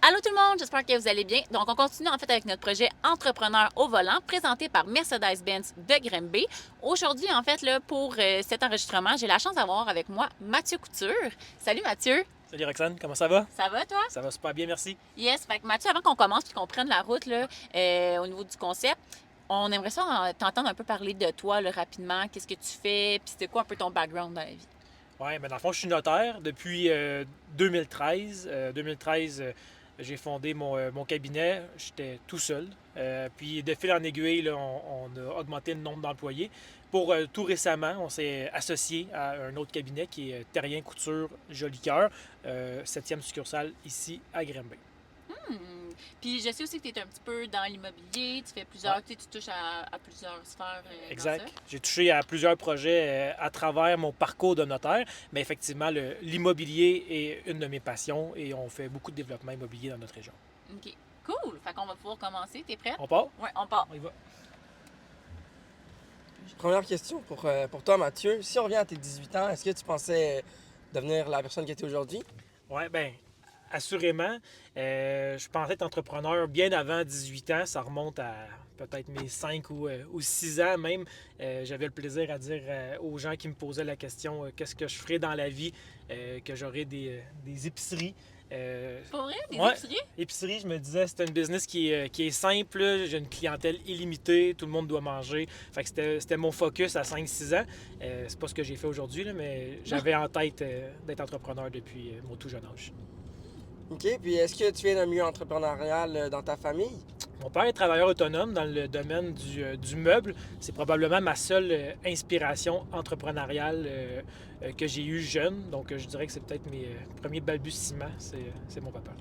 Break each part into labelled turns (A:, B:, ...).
A: Allô tout le monde, j'espère que vous allez bien. Donc, on continue en fait avec notre projet Entrepreneur au volant présenté par Mercedes-Benz de Grimby. Aujourd'hui, en fait, là, pour cet enregistrement, j'ai la chance d'avoir avec moi Mathieu Couture. Salut Mathieu.
B: Salut Roxane, comment ça va?
A: Ça va toi?
B: Ça va super bien, merci.
A: Yes, fait que Mathieu, avant qu'on commence et qu'on prenne la route là, au niveau du concept, on aimerait ça t'entendre un peu parler de toi là, rapidement. Qu'est-ce que tu fais, puis c'était quoi un peu ton background dans la vie?
B: Ouais, ben dans le fond, je suis notaire depuis 2013. 2013, j'ai fondé mon cabinet. J'étais tout seul. Puis de fil en aiguille, là, on a augmenté le nombre d'employés. Pour tout récemment, on s'est associé à un autre cabinet qui est Terrien Couture Jolicoeur, 7e succursale ici à Grimby.
A: Hmm. Puis je sais aussi que tu es un petit peu dans l'immobilier, tu fais
B: Ouais.
A: plusieurs, tu sais, tu touches à plusieurs sphères dans ça.
B: Exact. J'ai touché à plusieurs projets à travers mon parcours de notaire, mais effectivement, l'immobilier est une de mes passions et on fait beaucoup de développement immobilier dans notre région.
A: OK. Cool. Fait qu'on va pouvoir commencer. T'es prête?
B: On part?
A: Ouais, on part.
B: On y va.
C: Première question pour toi, Mathieu. Si on revient à tes 18 ans, est-ce que tu pensais devenir la personne que tu es aujourd'hui?
B: Oui, bien, assurément. Je pensais être entrepreneur bien avant 18 ans. Ça remonte à peut-être mes 5 ou 6 ans même. J'avais le plaisir à dire aux gens qui me posaient la question qu'est-ce que je ferais dans la vie, que j'aurais des épiceries.
A: Pour vrai? Des
B: Ouais,
A: épiceries?
B: épicerie, je me disais, c'est une business qui est simple. J'ai une clientèle illimitée, tout le monde doit manger. Fait que c'était mon focus à 5-6 ans. C'est pas ce que j'ai fait aujourd'hui, là, mais j'avais en tête d'être entrepreneur depuis mon tout jeune âge.
C: OK. Puis est-ce que tu viens d'un milieu entrepreneurial dans ta famille?
B: Mon père est travailleur autonome dans le domaine du meuble. C'est probablement ma seule inspiration entrepreneuriale que j'ai eue jeune. Donc, je dirais que c'est peut-être mes premiers balbutiements. C'est mon papa.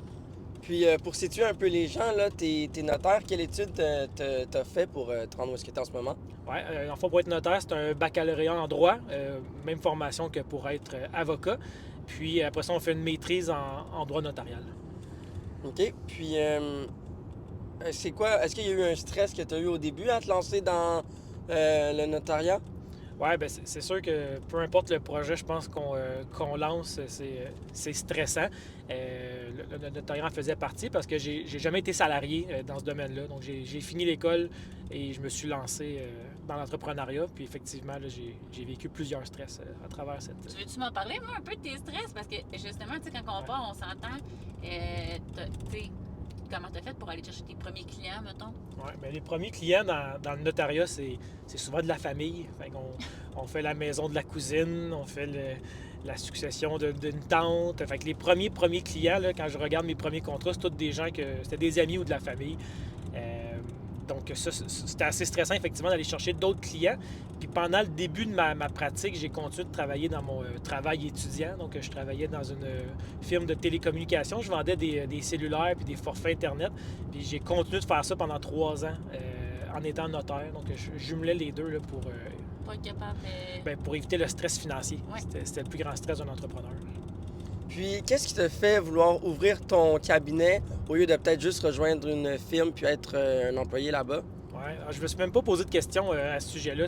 C: Puis pour situer un peu les gens, là, t'es notaire, quelle étude t'as fait pour te rendre où est-ce que t'es en ce moment?
B: Oui, en fait, pour être notaire, c'est un baccalauréat en droit, même formation que pour être avocat. Puis après ça, on fait une maîtrise en droit notarial.
C: OK. Puis c'est quoi? Est-ce qu'il y a eu un stress que tu as eu au début à te lancer dans le notariat?
B: Oui, ben c'est sûr que peu importe le projet, je pense qu'on lance, c'est stressant. Le notariat en faisait partie parce que j'ai jamais été salarié dans ce domaine-là. Donc, j'ai fini l'école et je me suis lancé dans l'entrepreneuriat. Puis effectivement, là, j'ai vécu plusieurs stress à travers cette...
A: Tu veux-tu m'en parler, moi, un peu de tes stress? Parce que justement, tu sais, quand on
B: Ouais.
A: part, on s'entend. Tu sais, comment t'as fait pour aller chercher tes premiers clients, mettons?
B: Ouais, ben les premiers clients dans le notariat, c'est souvent de la famille. Fait qu'on, on fait la maison de la cousine, on fait la succession d'une tante. Fait que les premiers clients, là, quand je regarde mes premiers contrats, c'est tous des gens que c'était des amis ou de la famille. Euh, donc ça, c'était assez stressant effectivement d'aller chercher d'autres clients. Puis pendant le début de ma pratique, j'ai continué de travailler dans mon travail étudiant. Donc je travaillais dans une firme de télécommunications. Je vendais des cellulaires puis des forfaits Internet. Puis j'ai continué de faire ça pendant 3 ans en étant notaire. Donc je jumelais les deux là,
A: Pour être capable de.
B: ben, pour éviter le stress financier.
A: Ouais.
B: C'était le plus grand stress d'un entrepreneur.
C: Puis qu'est-ce qui te fait vouloir ouvrir ton cabinet au lieu de peut-être juste rejoindre une firme puis être un employé là-bas?
B: Ouais, alors, je me suis même pas posé de questions à ce sujet-là.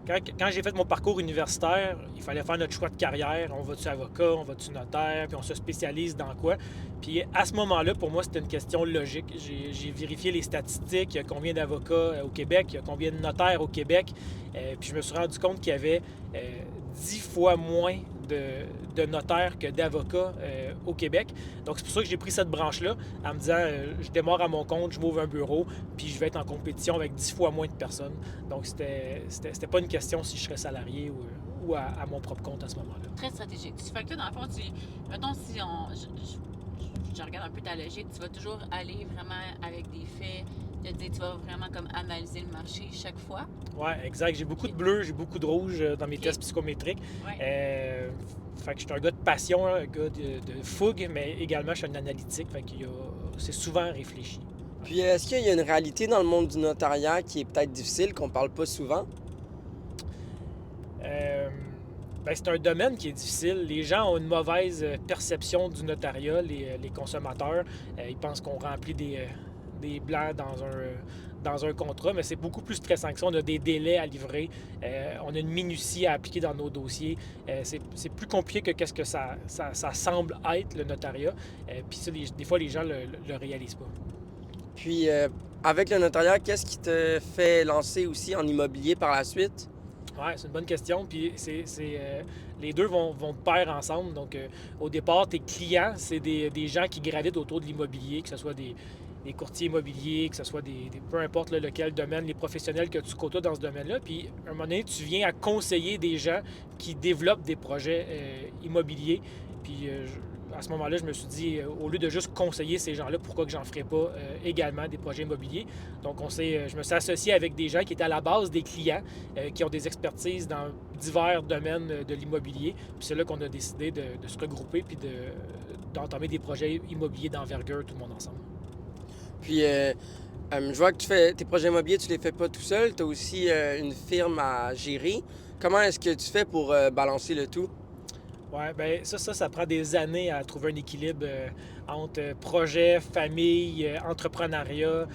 B: Quand j'ai fait mon parcours universitaire, il fallait faire notre choix de carrière. On va-tu avocat, on va-tu notaire, puis on se spécialise dans quoi. Puis à ce moment-là, pour moi, c'était une question logique. J'ai vérifié les statistiques, il y a combien d'avocats au Québec, il y a combien de notaires au Québec. Puis je me suis rendu compte qu'il y avait 10 fois moins de notaires que d'avocats au Québec. Donc c'est pour ça que j'ai pris cette branche-là en me disant je démarre à mon compte, je m'ouvre un bureau, puis je vais être en compétition avec 10 fois moins de personnes. Donc c'était pas une question si je serais salarié ou à mon propre compte à ce moment-là.
A: Très stratégique. Tu fais que dans le fond, mettons, si je regarde un peu ta logique, tu vas toujours aller vraiment avec des faits, tu vas vraiment comme analyser le marché chaque fois.
B: Ouais, exact. J'ai beaucoup de bleu, j'ai beaucoup de rouge dans mes
A: Ok.
B: tests psychométriques.
A: Ouais.
B: Fait que je suis un gars de passion, un gars de fougue, mais également je suis un analytique. Fait qu'il y a, c'est souvent réfléchi.
C: Puis est-ce qu'il y a une réalité dans le monde du notariat qui est peut-être difficile, qu'on parle pas souvent?
B: Euh, ben, c'est un domaine qui est difficile. Les gens ont une mauvaise perception du notariat, les consommateurs. Ils pensent qu'on remplit des blancs dans un contrat, mais c'est beaucoup plus stressant que ça. On a des délais à livrer, on a une minutie à appliquer dans nos dossiers. C'est plus compliqué que qu'est-ce que ça semble être, le notariat. Puis ça, des fois, les gens le réalisent pas.
C: Puis, avec le notariat, qu'est-ce qui te fait lancer aussi en immobilier par la suite?
B: Oui, c'est une bonne question. Puis les deux vont de pair ensemble. Donc, au départ, tes clients, c'est des gens qui gravitent autour de l'immobilier, que ce soit des courtiers immobiliers, que ce soit peu importe là, lequel domaine, les professionnels que tu côtoies dans ce domaine-là. Puis, à un moment donné, tu viens à conseiller des gens qui développent des projets immobiliers. Puis, à ce moment-là, je me suis dit, au lieu de juste conseiller ces gens-là, pourquoi que j'en ferais pas également des projets immobiliers? Donc, je me suis associé avec des gens qui étaient à la base des clients, qui ont des expertises dans divers domaines de l'immobilier. Puis c'est là qu'on a décidé de se regrouper puis d'entamer des projets immobiliers d'envergure, tout le monde ensemble.
C: Puis, je vois que tu fais tes projets immobiliers, tu les fais pas tout seul. Tu as aussi une firme à gérer. Comment est-ce que tu fais pour balancer le tout?
B: Oui, bien ça prend des années à trouver un équilibre entre projet, famille, entrepreneuriat,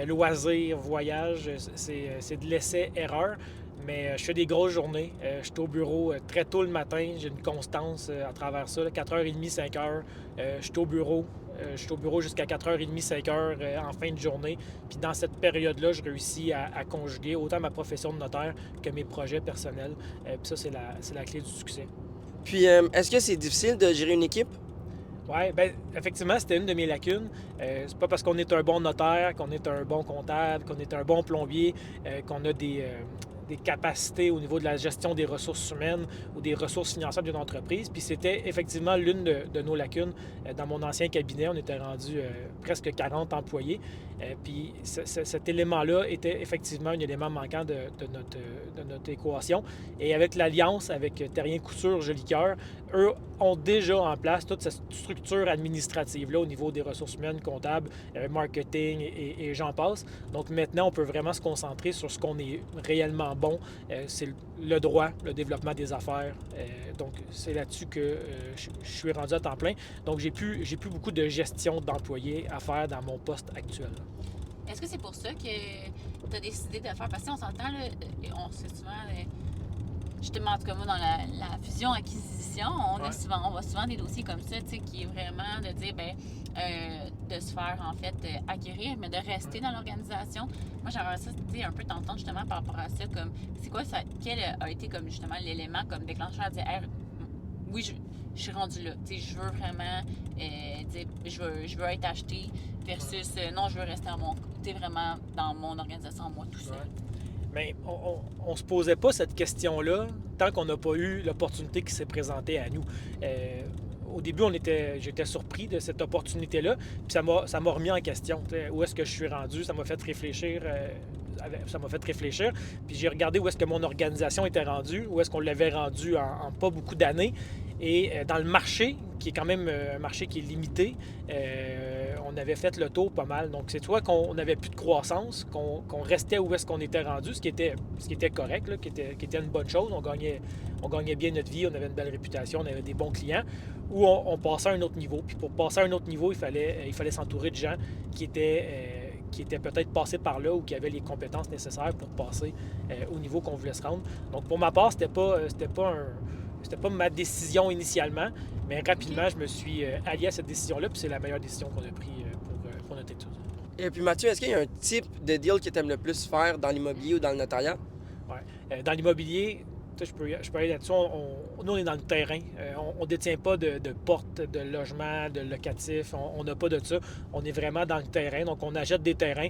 B: loisirs, voyage. C'est de l'essai-erreur. Mais je fais des grosses journées. Je suis au bureau très tôt le matin. J'ai une constance à travers ça. 4h30, 5h. Je suis au bureau. Je suis au bureau jusqu'à 4h30, 5h en fin de journée. Puis dans cette période-là, je réussis à conjuguer autant ma profession de notaire que mes projets personnels. Puis ça, c'est la clé du succès.
C: Puis, est-ce que c'est difficile de gérer une équipe?
B: Oui, bien, effectivement, c'était une de mes lacunes. C'est pas parce qu'on est un bon notaire, qu'on est un bon comptable, qu'on est un bon plombier, qu'on a des capacités au niveau de la gestion des ressources humaines ou des ressources financières d'une entreprise. Puis c'était effectivement l'une de nos lacunes. Dans mon ancien cabinet, on était rendu presque 40 employés. Puis cet élément-là était effectivement un élément manquant de notre équation. Et avec l'alliance avec Terrien Couture Jolicoeur, eux ont déjà en place toute cette structure administrative-là au niveau des ressources humaines, comptables, marketing et j'en passe. Donc maintenant, on peut vraiment se concentrer sur ce qu'on est réellement bon. C'est le droit, le développement des affaires. Donc c'est là-dessus que je suis rendu à temps plein. Donc j'ai plus beaucoup de gestion d'employés à faire dans mon poste actuel.
A: Est-ce que c'est pour ça que tu as décidé de faire? Parce qu'on s'entend, là, on sait souvent, justement, en tout cas, moi, dans la fusion-acquisition, on voit souvent des dossiers comme ça, tu sais, qui est vraiment de dire, de se faire, en fait, acquérir, mais de rester dans l'organisation. Moi, j'aimerais ça, tu sais, un peu t'entendre, justement, par rapport à ça, comme, c'est quoi ça, quel a été, comme, justement, l'élément, comme déclencheur à dire, hey, oui, je suis rendue là, tu sais, je veux vraiment, dire, je veux être acheté versus, non, je veux rester vraiment dans mon organisation, moi, tout seul.
B: Ouais. Bien, on ne se posait pas cette question-là tant qu'on n'a pas eu l'opportunité qui s'est présentée à nous. Au début, j'étais surpris de cette opportunité-là, puis ça m'a remis en question. Où est-ce que je suis rendu? Ça m'a fait réfléchir. Puis j'ai regardé où est-ce que mon organisation était rendue, où est-ce qu'on l'avait rendu en pas beaucoup d'années. Et dans le marché, qui est quand même un marché qui est limité, on avait fait le tour pas mal. Donc, c'est soit qu'on n'avait plus de croissance, qu'on restait où est-ce qu'on était rendu, ce qui était correct, là, qui était une bonne chose. On gagnait bien notre vie, on avait une belle réputation, on avait des bons clients, ou on passait à un autre niveau. Puis pour passer à un autre niveau, il fallait s'entourer de gens qui étaient peut-être passés par là ou qui avaient les compétences nécessaires pour passer au niveau qu'on voulait se rendre. Donc, pour ma part, c'était pas ma décision initialement, mais rapidement, je me suis allié à cette décision-là, puis c'est la meilleure décision qu'on a prise pour notre étude.
C: Et puis Mathieu, est-ce qu'il y a un type de deal que tu aimes le plus faire dans l'immobilier ou dans le notariat?
B: Ouais. Dans l'immobilier, je peux aller là-dessus. Nous, on est dans le terrain. On ne détient pas de porte de logement, de locatif. On n'a pas de ça. On est vraiment dans le terrain. Donc, on achète des terrains.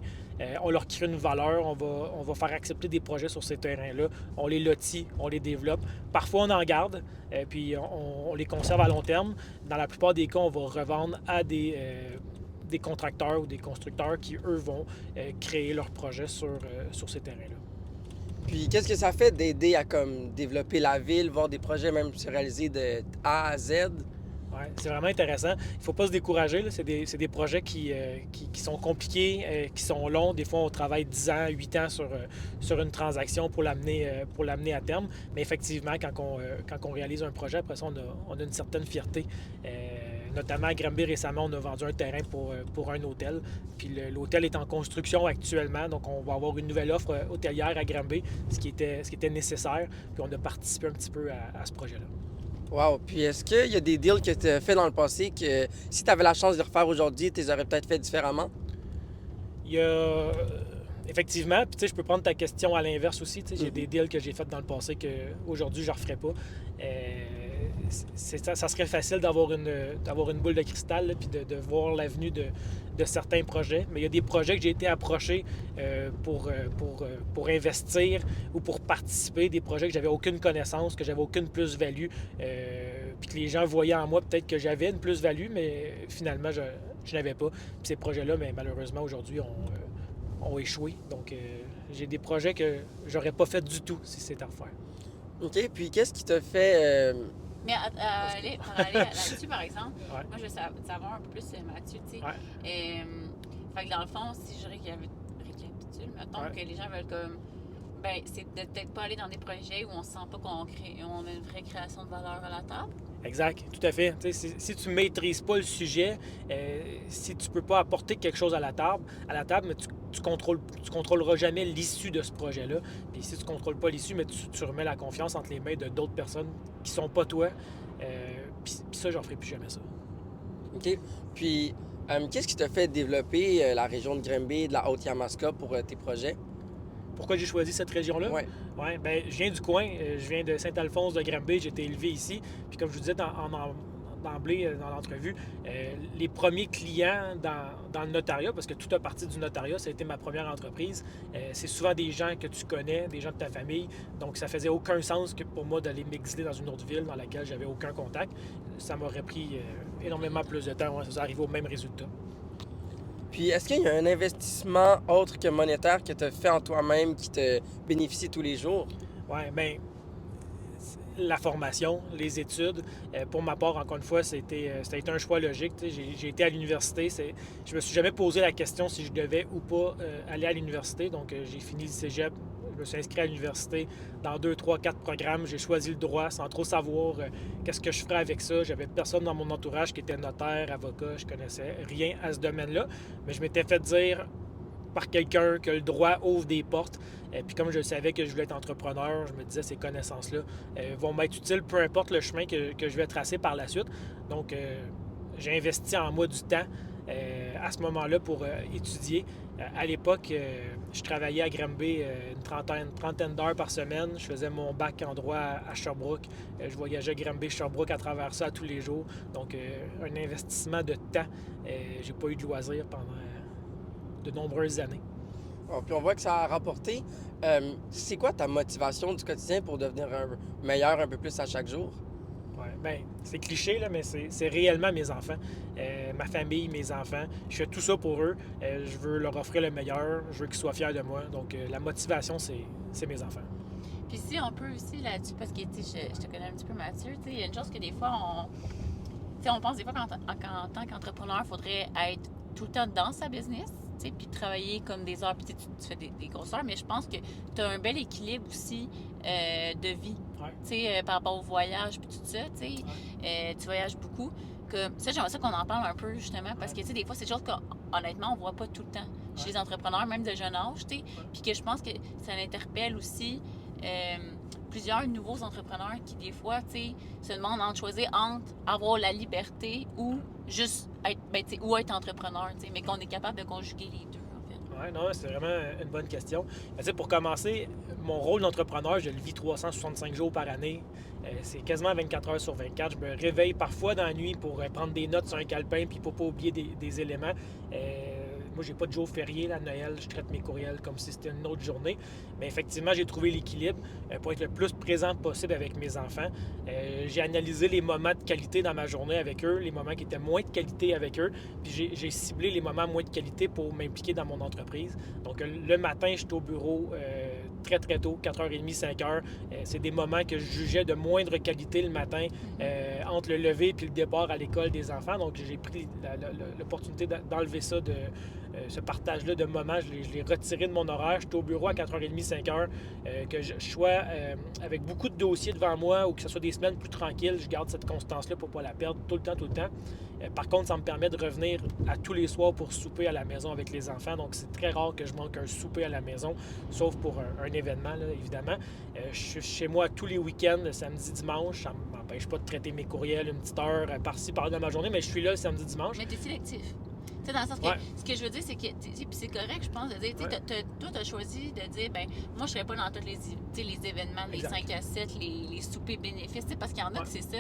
B: On leur crée une valeur. On va faire accepter des projets sur ces terrains-là. On les lotit, on les développe. Parfois, on en garde, puis on les conserve à long terme. Dans la plupart des cas, on va revendre à des contracteurs ou des constructeurs qui, eux, vont créer leurs projets sur ces terrains-là.
C: Puis qu'est-ce que ça fait d'aider à comme développer la ville, voir des projets même se réaliser de A à Z?
B: Oui, c'est vraiment intéressant. Il ne faut pas se décourager. Là. C'est des projets qui sont compliqués, qui sont longs. Des fois, on travaille 10 ans, 8 ans sur une transaction pour l'amener à terme. Mais effectivement, quand on réalise un projet, après ça, on a une certaine fierté. Notamment à Granby, récemment, on a vendu un terrain pour un hôtel. Puis l'hôtel est en construction actuellement, donc on va avoir une nouvelle offre hôtelière à Granby, ce qui était nécessaire. Puis on a participé un petit peu à ce projet-là.
C: Wow! Puis est-ce qu'il y a des deals que tu as fait dans le passé que si tu avais la chance de les refaire aujourd'hui, tu les aurais peut-être fait différemment?
B: Il y a effectivement, puis tu sais, je peux prendre ta question à l'inverse aussi. Tu sais, j'ai
C: Mhm.
B: des deals que j'ai faits dans le passé qu'aujourd'hui, je ne referais pas. Ça serait facile d'avoir une boule de cristal, là, puis de voir l'avenue de certains projets. Mais il y a des projets que j'ai été approché pour investir ou pour participer, des projets que j'avais aucune connaissance, que j'avais aucune plus-value, puis que les gens voyaient en moi peut-être que j'avais une plus-value, mais finalement, je n'avais pas. Puis ces projets-là, mais malheureusement, aujourd'hui, ont échoué. Donc, j'ai des projets que j'aurais pas fait du tout si c'était à refaire.
C: OK. Puis qu'est-ce qui t'a fait...
A: Mais pour aller là-dessus, par exemple,
B: Ouais.
A: moi, je veux savoir un peu plus, Mathieu, tu sais.
B: Ouais.
A: Fait que dans le fond, si je récapitule, mettons
B: Ouais.
A: que les gens veulent comme. Ben, c'est de peut-être pas aller dans des projets où on sent pas qu'on a une vraie création de valeur à la table.
B: Exact, tout à fait. Tu sais, si tu ne maîtrises pas le sujet, si tu ne peux pas apporter quelque chose à la table, mais tu contrôleras jamais l'issue de ce projet-là. Puis si tu ne contrôles pas l'issue, mais tu remets la confiance entre les mains de d'autres personnes qui sont pas toi. Puis ça, j'en ferai plus jamais ça.
C: OK. Puis qu'est-ce qui t'a fait développer la région de Granby, de la Haute-Yamaska pour tes projets?
B: Pourquoi j'ai choisi cette région-là?
C: Ouais.
B: Ouais, ben, je viens du coin, je viens de Saint-Alphonse de Granby, j'ai été élevé ici. Puis comme je vous disais d'emblée dans l'entrevue, les premiers clients dans le notariat, parce que tout a parti du notariat, ça a été ma première entreprise, c'est souvent des gens que tu connais, des gens de ta famille. Donc ça faisait aucun sens que pour moi d'aller m'exiler dans une autre ville dans laquelle j'avais aucun contact. Ça m'aurait pris énormément plus de temps, ça arrivait au même résultat.
C: Puis est-ce qu'il y a un investissement autre que monétaire que tu as fait en toi-même qui te bénéficie tous les jours?
B: Oui, bien, la formation, les études. Pour ma part, encore une fois, ça a été un choix logique. J'ai été à l'université. Je me suis jamais posé la question si je devais ou pas aller à l'université. Donc, j'ai fini le cégep. Je me suis inscrit à l'université dans 2, 3, 4 programmes. J'ai choisi le droit sans trop savoir qu'est-ce que je ferais avec ça. J'avais personne dans mon entourage qui était notaire, avocat. Je connaissais rien à ce domaine-là. Mais je m'étais fait dire par quelqu'un que le droit ouvre des portes. Puis comme je savais que je voulais être entrepreneur, je me disais ces connaissances-là vont m'être utiles, peu importe le chemin que je vais tracer par la suite. Donc, j'ai investi en moi du temps à ce moment-là pour étudier. À l'époque, je travaillais à Granby une trentaine d'heures par semaine. Je faisais mon bac en droit à Sherbrooke. Je voyageais Granby-Sherbrooke à travers ça tous les jours. Donc, un investissement de temps. J'ai pas eu de loisirs pendant de nombreuses années.
C: Bon, puis on voit que ça a rapporté. C'est quoi ta motivation du quotidien pour devenir meilleur un peu plus à chaque jour?
B: Ouais, ben, c'est cliché, là, mais c'est réellement mes enfants. Ma famille, mes enfants. Je fais tout ça pour eux. Je veux leur offrir le meilleur. Je veux qu'ils soient fiers de moi. Donc, la motivation, c'est mes enfants.
A: Puis si on peut aussi là-dessus, parce que je te connais un petit peu, Mathieu, il y a une chose que des fois, on pense des fois qu'en tant qu'entrepreneur, il faudrait être tout le temps dans sa business, puis travailler comme des heures, puis tu fais des grosses heures, mais je pense que tu as un bel équilibre aussi de vie,
B: Ouais.
A: par rapport au voyage, puis tout ça, tu voyages beaucoup. Ça, j'aimerais ça qu'on en parle un peu, justement, parce que, des fois, c'est des choses qu'honnêtement, on voit pas tout le temps chez les entrepreneurs, même de jeune âge, puis que je pense que ça interpelle aussi plusieurs nouveaux entrepreneurs qui, des fois, se demandent entre choisir entre avoir la liberté ou juste être, ou être entrepreneur, mais qu'on est capable de conjuguer les deux, en fait.
B: Oui, non, c'est vraiment une bonne question. Mais, pour commencer, mon rôle d'entrepreneur, je le vis 365 jours par année. C'est quasiment 24 heures sur 24. Je me réveille parfois dans la nuit pour prendre des notes sur un calepin puis pour ne pas oublier des éléments. Moi, j'ai pas de jour férié, à Noël, je traite mes courriels comme si c'était une autre journée. Mais effectivement, j'ai trouvé l'équilibre pour être le plus présent possible avec mes enfants. J'ai analysé les moments de qualité dans ma journée avec eux, les moments qui étaient moins de qualité avec eux, puis j'ai ciblé les moments moins de qualité pour m'impliquer dans mon entreprise. Donc, le matin, je suis au bureau très, très tôt, 4h30, 5h. C'est des moments que je jugeais de moindre qualité le matin entre le lever et le départ à l'école des enfants. Donc, j'ai pris l'opportunité d'enlever ça ce partage-là de moments, je l'ai retiré de mon horaire. Je suis au bureau à 4h30, 5h, que je sois avec beaucoup de dossiers devant moi ou que ce soit des semaines plus tranquilles. Je garde cette constance-là pour ne pas la perdre tout le temps. Par contre, ça me permet de revenir à tous les soirs pour souper à la maison avec les enfants. Donc, c'est très rare que je manque un souper à la maison, sauf pour un événement, là, évidemment. Je suis chez moi tous les week-ends, le samedi, dimanche. Ça ne m'empêche pas de traiter mes courriels une petite heure par-ci, par-là dans ma journée, mais je suis là le samedi, dimanche.
A: Mais t'es sélectif. Tu sais, dans le sens que, ce que je veux dire, c'est que, puis c'est correct, je pense, de dire, toi, tu as choisi de dire, ben moi, je serais pas dans tous les événements, les 5 à 7, les soupers bénéfices, parce qu'il y en a que c'est ça.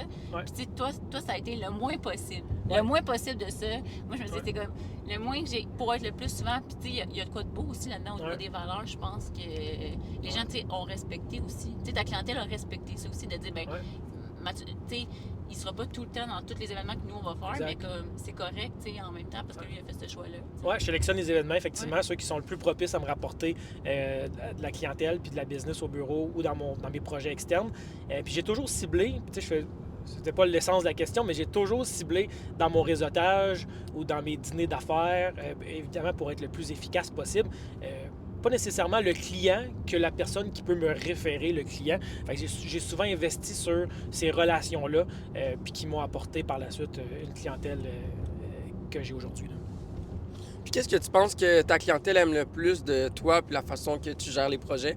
A: Puis, toi, ça a été le moins possible. Le moins possible de ça. Moi, je me disais, c'est comme, le moins que j'ai, pour être le plus souvent, puis, tu sais, il y a de quoi de beau aussi là-dedans, au niveau des valeurs, je pense que les gens, tu sais, ont respecté aussi. Tu sais, ta clientèle a respecté ça aussi, de dire, ben, tu sais, il sera pas tout le temps dans tous les événements que nous, on va faire, mais comme c'est correct, tu sais, en même temps, parce que lui, il a fait ce choix-là.
B: Oui, je sélectionne les événements, effectivement, ceux qui sont le plus propices à me rapporter de la clientèle puis de la business au bureau ou dans mes projets externes. Puis j'ai toujours ciblé, tu sais, c'était pas l'essence de la question, mais j'ai toujours ciblé dans mon réseautage ou dans mes dîners d'affaires, évidemment pour être le plus efficace possible. Pas nécessairement le client que la personne qui peut me référer le client. Fait que j'ai souvent investi sur ces relations-là puis qui m'ont apporté par la suite une clientèle que j'ai aujourd'hui.
C: Puis qu'est-ce que tu penses que ta clientèle aime le plus de toi puis la façon que tu gères les projets?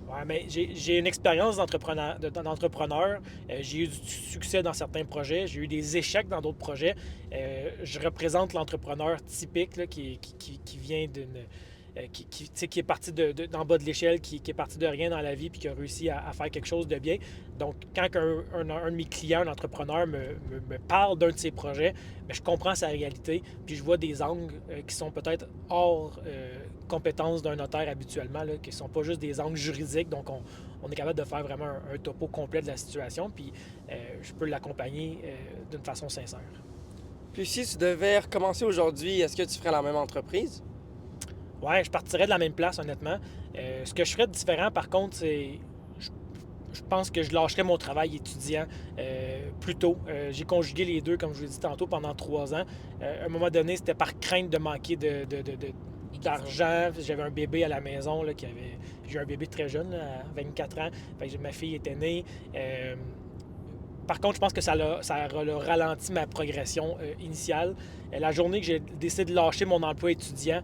B: Ouais, mais j'ai une expérience d'entrepreneur. J'ai eu du succès dans certains projets. J'ai eu des échecs dans d'autres projets. Je représente l'entrepreneur typique là, qui vient d'une... qui est parti d'en bas de l'échelle, qui est parti de rien dans la vie puis qui a réussi à faire quelque chose de bien. Donc, quand un de mes clients, un entrepreneur, me parle d'un de ses projets, bien, je comprends sa réalité puis je vois des angles qui sont peut-être hors compétences d'un notaire habituellement, là, qui ne sont pas juste des angles juridiques. Donc, on est capable de faire vraiment un topo complet de la situation puis je peux l'accompagner d'une façon sincère.
C: Puis si tu devais recommencer aujourd'hui, est-ce que tu ferais la même entreprise?
B: Ouais, je partirais de la même place, honnêtement. Ce que je ferais de différent, par contre, c'est... Je pense que je lâcherais mon travail étudiant plus tôt. J'ai conjugué les deux, comme je vous l'ai dit tantôt, pendant 3 ans. À un moment donné, c'était par crainte de manquer d'argent. J'avais un bébé à la maison, là, j'ai eu un bébé très jeune, là, à 24 ans. Fait que ma fille était née. Par contre, je pense que ça a ralenti ma progression initiale. La journée que j'ai décidé de lâcher mon emploi étudiant,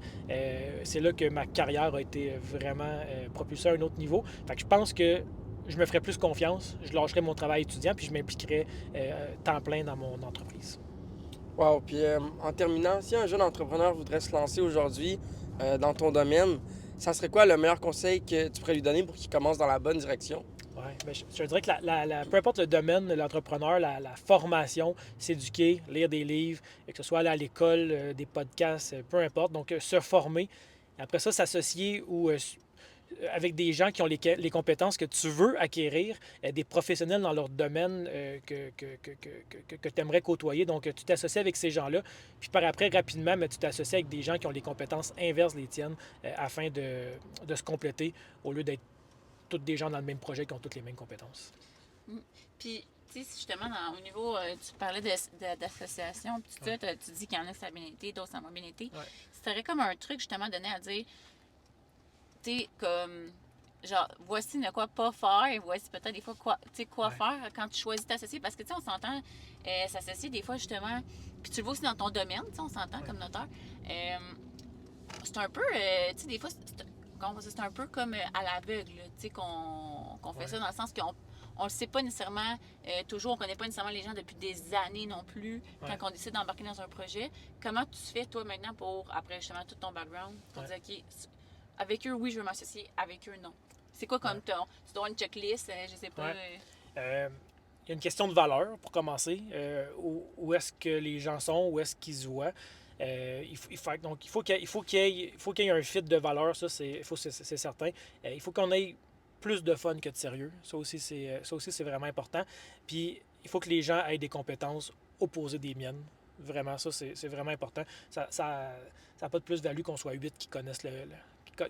B: c'est là que ma carrière a été vraiment propulsée à un autre niveau. Fait que je pense que je me ferais plus confiance, je lâcherais mon travail étudiant, puis je m'impliquerais temps plein dans mon entreprise.
C: Wow! Puis en terminant, si un jeune entrepreneur voudrait se lancer aujourd'hui dans ton domaine, ça serait quoi le meilleur conseil que tu pourrais lui donner pour qu'il commence dans la bonne direction?
B: Oui, bien, je dirais que peu importe le domaine de l'entrepreneur, la formation, s'éduquer, lire des livres, que ce soit aller à l'école, des podcasts, peu importe. Donc, se former. Après ça, s'associer avec des gens qui ont les compétences que tu veux acquérir, des professionnels dans leur domaine que tu aimerais côtoyer. Donc, tu t'associes avec ces gens-là. Puis par après, rapidement, mais tu t'associes avec des gens qui ont les compétences inverses des tiennes afin de se compléter au lieu d'être tous des gens dans le même projet qui ont toutes les mêmes compétences.
A: Puis, tu sais, justement, au niveau, tu parlais d'association, puis tu dis qu'il y en a qui ça a bien été, d'autres ça m'a bien été.
B: Ouais.
A: C'était comme un truc, justement, donné à dire, tu sais, comme, genre, voici ne quoi pas faire, et voici peut-être des fois quoi faire quand tu choisis t'associer. Parce que, tu sais, on s'entend s'associer des fois, justement, puis tu le vois aussi dans ton domaine, tu sais, on s'entend comme notaire. C'est un peu, tu sais, des fois, c'est un peu comme à l'aveugle, tu sais, qu'on fait ça, dans le sens qu'on le sait pas nécessairement toujours, on connaît pas nécessairement les gens depuis des années non plus, quand on décide d'embarquer dans un projet. Comment tu fais, toi, maintenant, après justement tout ton background, pour dire, OK, avec eux, oui, je veux m'associer, avec eux, non. C'est quoi comme tu dois avoir une checklist, je sais pas.
B: Il y a une question de valeur, pour commencer. Où est-ce que les gens sont, où est-ce qu'ils se voient. Il faut qu'il y ait un fit de valeur, ça c'est certain. Il faut qu'on ait plus de fun que de sérieux. Ça aussi, c'est vraiment important. Puis, il faut que les gens aient des compétences opposées des miennes. Vraiment, ça, c'est vraiment important. Ça n'a pas de plus-value qu'on soit 8 qui connaissent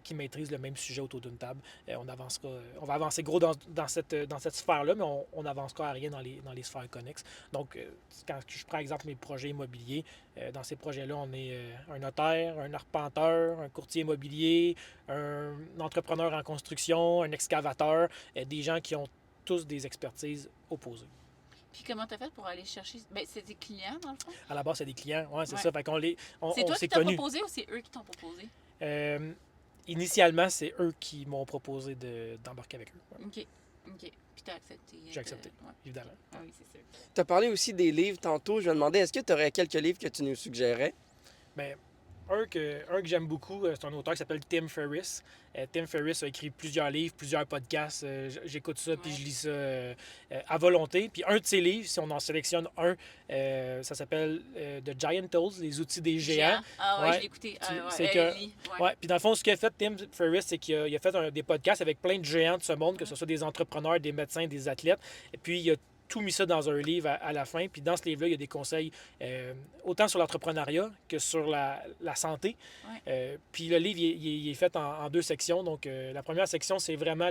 B: qui maîtrisent le même sujet autour d'une table. On va avancer gros dans cette sphère-là, mais on n'avancera à rien dans les sphères connexes. Donc, quand je prends exemple mes projets immobiliers, dans ces projets-là, on est un notaire, un arpenteur, un courtier immobilier, un entrepreneur en construction, un excavateur, des gens qui ont tous des expertises opposées.
A: Puis comment t'as fait pour aller chercher? Ben, c'est des clients, dans le fond?
B: À la base, c'est des clients. Ouais, c'est
A: Ouais.
B: ça. Fait qu'on
A: C'est toi qui
B: s'est
A: t'as
B: connus.
A: proposé ou c'est eux qui t'ont proposé?
B: Initialement, c'est eux qui m'ont proposé d'embarquer avec eux. Ouais,
A: OK. OK. Puis t'as accepté.
B: j'ai accepté,
A: Ouais.
B: évidemment.
A: Ah oui, c'est sûr.
C: Tu as parlé aussi des livres tantôt. Je me demandais, est-ce que tu aurais quelques livres que tu nous suggérais?
B: Mais un que j'aime beaucoup, c'est un auteur qui s'appelle Tim Ferriss. Tim Ferriss a écrit plusieurs livres, plusieurs podcasts. J'écoute ça, puis
A: Ouais.
B: je lis ça à volonté. Puis un de ses livres, si on en sélectionne un, ça s'appelle The Giant Tools, les outils des géants.
A: Ah ouais,
B: Ouais.
A: je l'ai écouté. Ah, ouais,
B: C'est que-
A: Ellie,
B: Ouais, puis dans le fond, ce qu'a fait Tim Ferriss, c'est qu'il a fait des podcasts avec plein de géants de ce monde, que ce soit des entrepreneurs, des médecins, des athlètes. Et puis, il a tout mis ça dans un livre à la fin. Puis dans ce livre-là, il y a des conseils autant sur l'entrepreneuriat que sur la santé.
A: Ouais.
B: Puis le livre, il est fait en deux sections. Donc, la première section, c'est vraiment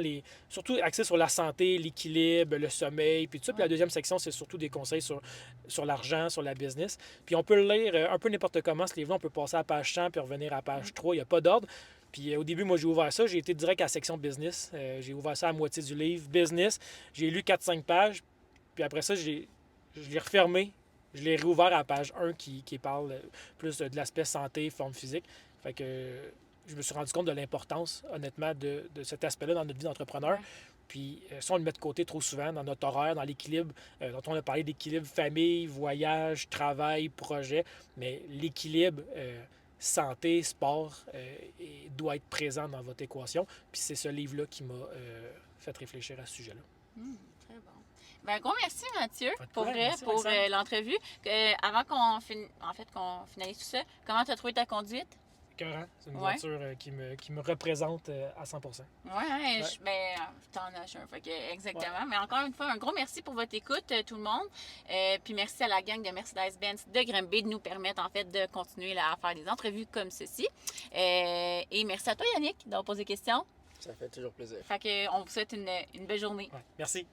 B: surtout axé sur la santé, l'équilibre, le sommeil, puis tout ça. Puis la deuxième section, c'est surtout des conseils sur l'argent, sur la business. Puis on peut le lire un peu n'importe comment, ce livre-là. On peut passer à page 100 puis revenir à page 3. Il n'y a pas d'ordre. Puis au début, moi, j'ai ouvert ça. J'ai été direct à la section business. J'ai ouvert ça à moitié du livre. Business. J'ai lu 4-5 pages. Puis après ça, je l'ai refermé. Je l'ai réouvert à la page 1 qui parle plus de l'aspect santé, forme physique. Fait que je me suis rendu compte de l'importance, honnêtement, de cet aspect-là dans notre vie d'entrepreneur.
A: Ouais.
B: Puis ça, on le met de côté trop souvent dans notre horaire, dans l'équilibre, dont on a parlé d'équilibre famille, voyage, travail, projet. Mais l'équilibre santé, sport doit être présent dans votre équation. Puis c'est ce livre-là qui m'a fait réfléchir à ce sujet-là.
A: Très bon. Ben, gros merci, Mathieu,
B: Pas de
A: pour
B: problème.
A: vrai,
B: Merci,
A: pour
B: Roxane.
A: l'entrevue. Avant qu'on finalise tout ça, comment tu as trouvé ta conduite?
B: Écœurant. C'est une
A: Ouais.
B: voiture qui me représente à 100
A: Oui,
B: Ouais.
A: ben, t'en as un. Fait que, exactement. Mais encore une fois, un gros merci pour votre écoute, tout le monde. Puis merci à la gang de Mercedes-Benz de Granby de nous permettre, en fait, de continuer à faire des entrevues comme ceci. Et merci à toi, Yannick, d'avoir posé des questions.
C: Ça fait toujours plaisir.
A: Fait que, on vous souhaite une belle journée.
B: Ouais. Merci.